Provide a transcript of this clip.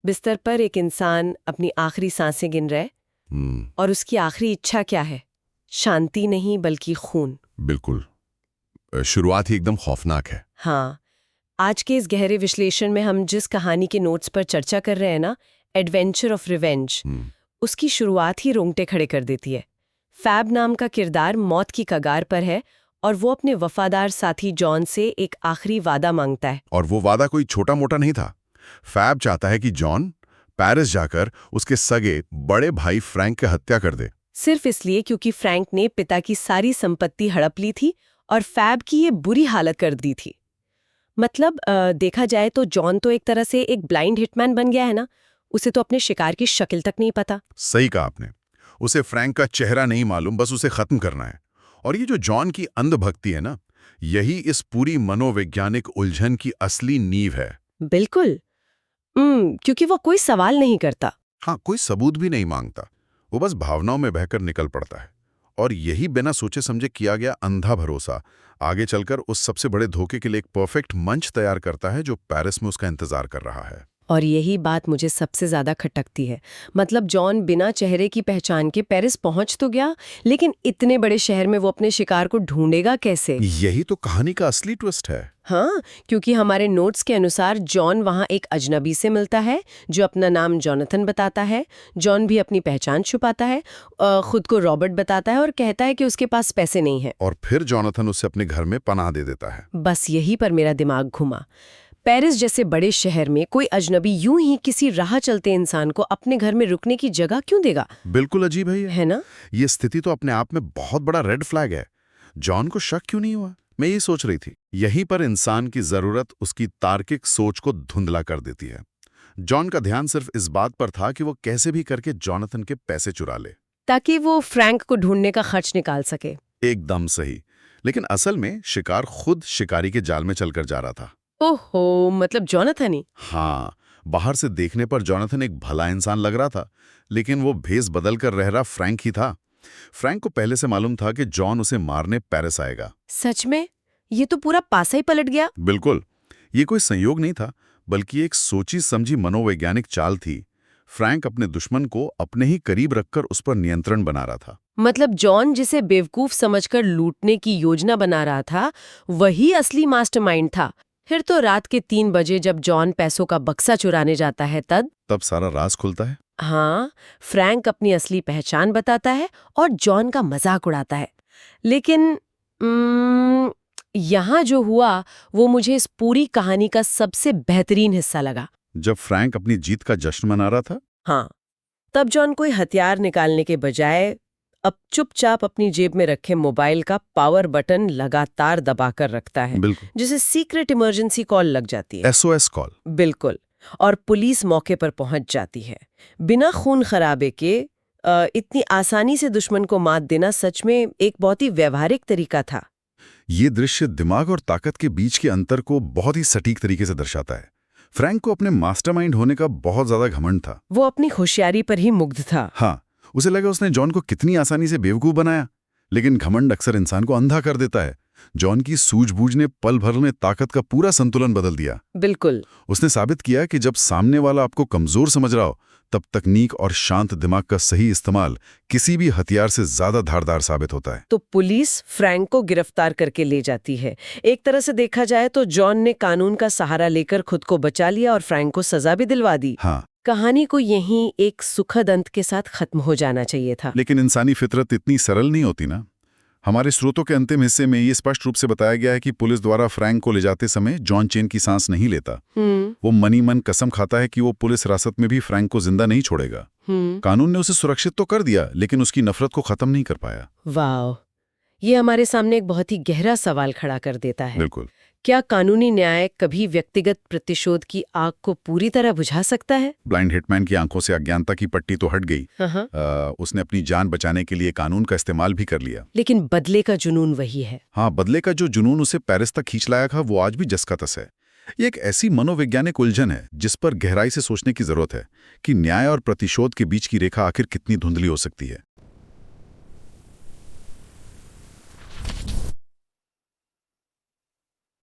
बिस्तर पर एक इंसान अपनी आखिरी सांसें गिन रहा है और उसकी आखिरी इच्छा क्या है? शांति नहीं बल्कि खून। बिल्कुल। शुरुआत ही एकदम खौफनाक है। हाँ, आज के इस गहरे विश्लेषण में हम जिस कहानी के नोट्स पर चर्चा कर रहे हैं ना, एडवेंचर ऑफ रिवेंज, उसकी शुरुआत ही रोंगटे खड़े कर देती है। फैब नाम का किरदार मौत की कगार पर है और वो अपने वफादार साथी जॉन से एक आखिरी वादा मांगता है। और वो वादा कोई छोटा मोटा नहीं था। फैब चाहता है कि जॉन पेरिस जाकर उसके सगे बड़े भाई फ्रैंक की हत्या कर दे। सिर्फ इसलिए क्योंकि फ्रैंक ने पिता की सारी संपत्ति हड़प ली थी और फैब की ये बुरी हालत कर दी थी। मतलब देखा जाए तो जॉन तो एक तरह से एक ब्लाइंड हिटमैन बन गया है ना। उसे तो अपने शिकार की शक्ल तक नहीं पता। सही कहा आपने। उसे फ्रैंक का चेहरा नहीं मालूम, बस उसे खत्म करना है। और ये जो जॉन की अंधभक्ति है ना, यही इस पूरी मनोवैज्ञानिक उलझन की असली नींव है। बिल्कुल। क्योंकि वो कोई सवाल नहीं करता। हाँ, कोई सबूत भी नहीं मांगता। वो बस भावनाओं में बहकर निकल पड़ता है। और यही बिना सोचे समझे किया गया अंधा भरोसा आगे चलकर उस सबसे बड़े धोखे के लिए एक परफेक्ट मंच तैयार करता है जो पेरिस में उसका इंतजार कर रहा है। और यही बात मुझे सबसे ज्यादा खटकती है। मतलब जॉन बिना चेहरे की पहचान के पेरिस पहुंच तो गया, लेकिन इतने बड़े शहर में वो अपने शिकार को ढूंढेगा कैसे? यही तो कहानी का असली ट्विस्ट है। हाँ, क्योंकि हमारे नोट्स के अनुसार जॉन वहाँ एक अजनबी से मिलता है जो अपना नाम जॉनथन बताता है। जॉन भी अपनी पहचान छुपाता है, खुद को रॉबर्ट बताता है और कहता है कि उसके पास पैसे नहीं हैं। और फिर जॉनथन उसे अपने घर में पनाह दे देता है। बस यही पर मेरा दिमाग घुमा। पेरिस जैसे बड़े शहर में कोई अजनबी यूं ही किसी राह चलते इंसान को अपने घर में रुकने की जगह क्यों देगा? बिल्कुल अजीब है ये। है ना? ये स्थिति तो अपने आप में बहुत बड़ा रेड फ्लैग है। जॉन को शक क्यों नहीं हुआ? मैं ये सोच रही थी। यहीं पर इंसान की जरूरत उसकी तार्किक सोच को धुंधला कर देती है। जॉन का ध्यान सिर्फ इस बात पर था कि वो कैसे भी करके जॉनथन के पैसे चुरा ले, ताकि वो फ्रैंक को ढूंढने का खर्च निकाल सके। एकदम सही। लेकिन असल में शिकार खुद शिकारी के जाल में चलकर जा रहा था। ओहो, मतलब जॉनथन ही? हाँ, बाहर से देखने पर जॉनथन एक भला इंसान लग रहा था, लेकिन वो भेस बदल कर रह रहा फ्रैंक ही था। फ्रैंक को पहले से मालूम था कि जॉन उसे मारने पेरिस आएगा। सच में? ये तो पूरा पासा ही पलट गया। बिल्कुल। ये कोई संयोग नहीं था, बल्कि एक सोची समझी मनोवैज्ञानिक चाल थी। फ्रैंक अपने दुश्मन को अपने ही करीब रखकर उस पर नियंत्रण बना रहा था। मतलब जॉन जिसे बेवकूफ समझकर लूटने की योजना बना रहा था, वही असली मास्टरमाइंड था। फिर तो रात के 3 बजे जब जॉन पैसों का बक्सा चुराने जाता है तब सारा राज खुलता है। हाँ, फ्रैंक अपनी असली पहचान बताता है और जॉन का मजाक उड़ाता है। लेकिन यहाँ जो हुआ वो मुझे इस पूरी कहानी का सबसे बेहतरीन हिस्सा लगा। जब फ्रैंक अपनी जीत का जश्न मना रहा था, हाँ, तब जॉन कोई हथियार निकालने के बजाय अब चुपचाप अपनी जेब में रखे मोबाइल का पावर बटन लगातार दबाकर रखता है, जिसे सीक्रेट इमरजेंसी कॉल लग जाती है। SOS call. बिल्कुल। और पुलिस मौके पर पहुंच जाती है। बिना खून खराबे के इतनी आसानी से दुश्मन को मात देना सच में एक बहुत ही व्यवहारिक तरीका था। ये दृश्य दिमाग और ताकत के बीच के अंतर को बहुत ही सटीक तरीके से दर्शाता है। फ्रैंक को अपने मास्टरमाइंड होने का बहुत ज्यादा घमंड था। वो अपनी होशियारी पर ही मुग्ध था। हाँ, उसे लगा उसने जॉन को कितनी आसानी से बेवकूफ बनाया। लेकिन घमंड अक्सर इंसान को अंधा कर देता है। जॉन की सूझबूझ ने पल भर में ताकत का पूरा संतुलन बदल दिया। बिल्कुल। उसने साबित किया कि जब सामने वाला आपको कमजोर समझ रहा हो, तब तकनीक और शांत दिमाग का सही इस्तेमाल किसी भी हथियार से ज्यादा धारदार साबित होता है। तो पुलिस फ्रैंक को गिरफ्तार करके ले जाती है। एक तरह से देखा जाए तो जॉन ने कानून का सहारा लेकर खुद को बचा लिया और फ्रैंक को सजा भी दिलवा दी। हाँ, कहानी को यहीं एक सुखद अंत के साथ खत्म हो जाना चाहिए था। लेकिन इंसानी फितरत इतनी सरल नहीं होती ना। हमारे स्रोतों के अंतिम हिस्से में ये स्पष्ट रूप से बताया गया है कि पुलिस द्वारा फ्रैंक को ले जाते समय जॉन चेन की सांस नहीं लेता। वो मनी मन कसम खाता है कि वो पुलिस हिरासत में भी फ्रैंक को जिंदा नहीं छोड़ेगा। कानून ने उसे सुरक्षित तो कर दिया, लेकिन उसकी नफरत को खत्म नहीं कर पाया। वाह, ये हमारे सामने एक बहुत ही गहरा सवाल खड़ा कर देता है। बिल्कुल। क्या कानूनी न्याय कभी व्यक्तिगत प्रतिशोध की आग को पूरी तरह बुझा सकता है? ब्लाइंड हिटमैन की आंखों से अज्ञानता की पट्टी तो हट गई। उसने अपनी जान बचाने के लिए कानून का इस्तेमाल भी कर लिया। लेकिन बदले का जुनून वही है। हाँ, बदले का जो जुनून उसे पेरिस तक खींच लाया था, वो आज भी जस का तस है। ये एक ऐसी मनोवैज्ञानिक उलझन है जिस पर गहराई से सोचने की जरूरत है कि न्याय और प्रतिशोध के बीच की रेखा आखिर कितनी धुंधली हो सकती है।